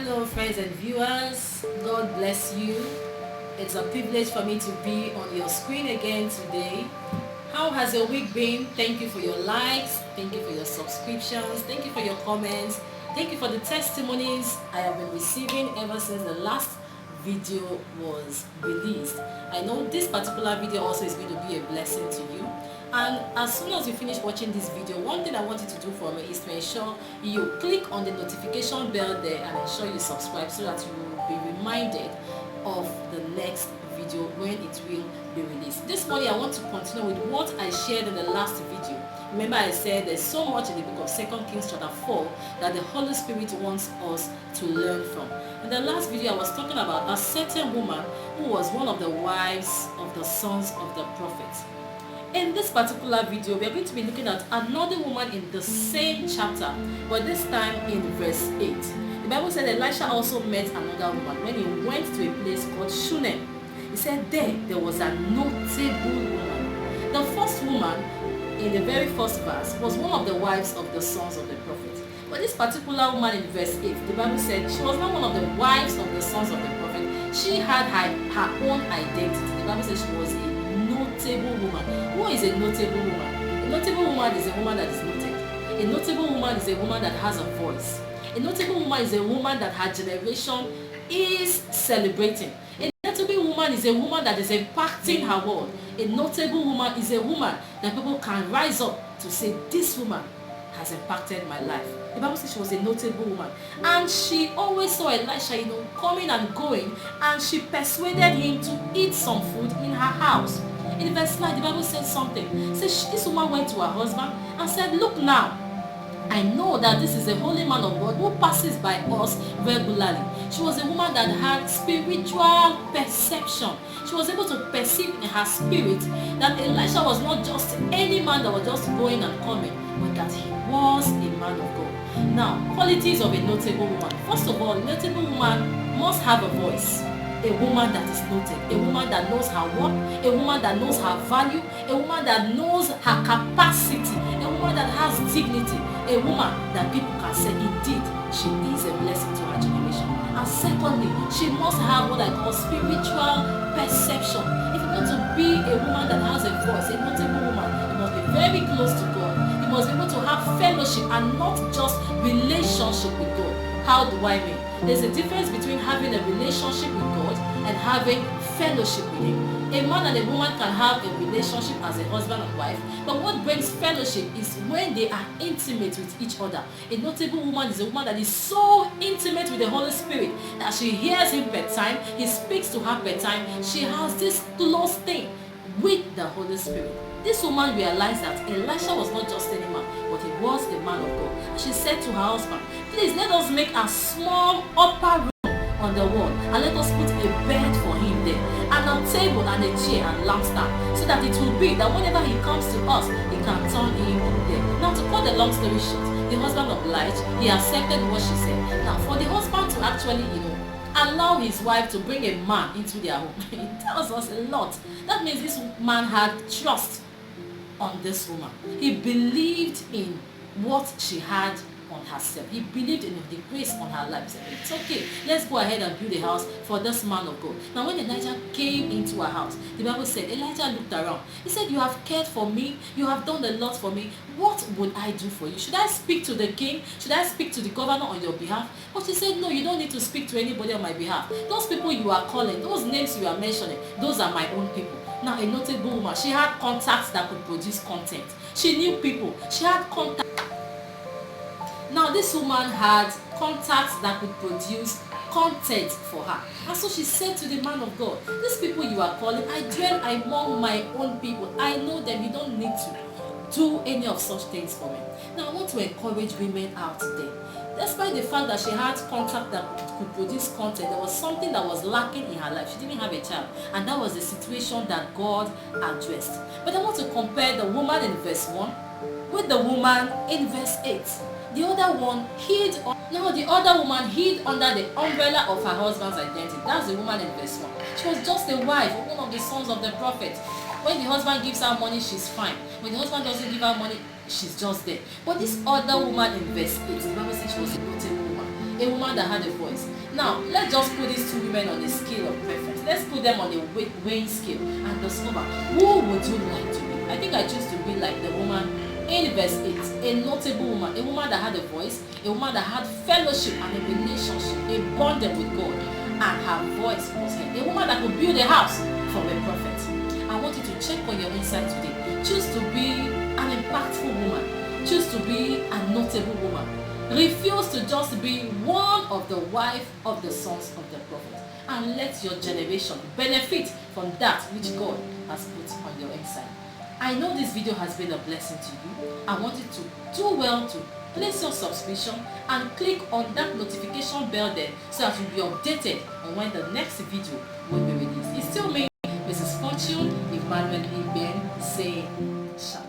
Hello friends and viewers, God bless you. It's a privilege for me to be on your screen again today. How has your week been? Thank you for your likes, thank you for your subscriptions, thank you for your comments, thank you for the testimonies I have been receiving ever since the last video was released. I know this particular video also is going to be a blessing to you. And as soon as you finish watching this video, one thing I want you to do for me is to ensure you click on the notification bell there and ensure you subscribe so that you will be reminded of the next video when it will be released. This morning I want to continue with what I shared in the last video. Remember I said there's so much in the book of 2 Kings chapter 4 that the Holy Spirit wants us to learn from. In the last video I was talking about a certain woman who was one of the wives of the sons of the prophets. In this particular video, we are going to be looking at another woman in the same chapter, but this time in verse 8. The Bible said Elisha also met another woman when he went to a place called Shunem. He said there was a notable woman. The first woman in the very first verse was one of the wives of the sons of the prophet. But this particular woman in verse 8, the Bible said she was not one of the wives of the sons of the prophet. She had her own identity. The Bible said she was a notable woman. Who is a notable woman? A notable woman is a woman that is noted. A notable woman is a woman that has a voice. A notable woman is a woman that her generation is celebrating. A notable woman is a woman that is impacting her world. A notable woman is a woman that people can rise up to say, this woman has impacted my life. The Bible says she was a notable woman. And she always saw Elisha, coming and going, and she persuaded him to eat some food in her house. In verse 9, the Bible says something. It says this woman went to her husband and said, look now, I know that this is a holy man of God who passes by us regularly. She was a woman that had spiritual perception. She was able to perceive in her spirit that Elisha was not just any man that was just going and coming, but that he was a man of God. Now, qualities of a notable woman. First of all, a notable woman must have a voice. A woman that is noted, a woman that knows her work, a woman that knows her value, a woman that knows her capacity, a woman that has dignity, a woman that people can say, indeed, she is a blessing to her generation. And secondly, she must have what I call spiritual perception. If you want to be a woman that has a voice, a notable woman, you must be very close to God. You must be able to have fellowship and not just relationship with God. How do I mean? There's a difference between having a relationship with God and having fellowship with Him. A man and a woman can have a relationship as a husband and wife, but what brings fellowship is when they are intimate with each other. A notable woman is a woman that is so intimate with the Holy Spirit that she hears Him per time, He speaks to her per time. She has this close thing with the Holy Spirit. This woman realized that Elisha was not just any man, but he was the man of God. And she said to her husband, please let us make a small upper room on the wall and let us put a bed for him there, and a table and a chair and lampstand, so that it will be that whenever he comes to us, he can turn him there. Now, to cut the long story short, the husband obliged, he accepted what she said. Now, for the husband to actually, allow his wife to bring a man into their home, it tells us a lot. That means this man had trust on this woman. He believed in what she had on herself. He believed in the grace on her life. He said, it's okay, let's go ahead and build a house for this man of God. Now when Elijah came into her house, the Bible said Elijah looked around. He said, you have cared for me, you have done a lot for me. What would I do for you? Should I speak to the king? Should I speak to the governor on your behalf? But she said, no, you don't need to speak to anybody on my behalf. Those people you are calling, those names you are mentioning, those are my own people. Now, a notable woman, she had contacts that could produce content. She knew people. She had contacts. Now, this woman had contacts that could produce content for her. And so she said to the man of God, these people you are calling, I dwell among my own people. I know them. You don't need to do any of such things for me. Now, I want to encourage women out there. Despite the fact that she had contact that could produce content, there was something that was lacking in her life. She didn't have a child, and that was the situation that God addressed. But I want to compare the woman in verse 1 with the woman in verse 8. The other one hid. Now the other woman hid under the umbrella of her husband's identity. That's the woman in verse 1. She was just a wife of one of the sons of the prophet. When the husband gives her money, she's fine. When the husband doesn't give her money, she's just there. But this other woman in verse 8, the Bible says she was a notable woman. A woman that had a voice. Now, let's just put these two women on a scale of preference. Let's put them on a weighing scale and discover who would you like to be. I think I choose to be like the woman in verse 8, a notable woman, a woman that had a voice, a woman that had fellowship and a relationship, a bonding with God, and her voice was heard. A woman that could build a house for a prophet. I want you to check on your inside today. Choose to be an impactful woman. Choose to be a notable woman. Refuse to just be one of the wife of the sons of the prophet, and let your generation benefit from that which God has put on your inside. I know this video has been a blessing to you. I want you to do well to place your subscription and click on that notification bell there so that you'll be updated on when the next video will be released. It's still me, Mrs. Fortune Emmanuel Iben, saying shalom.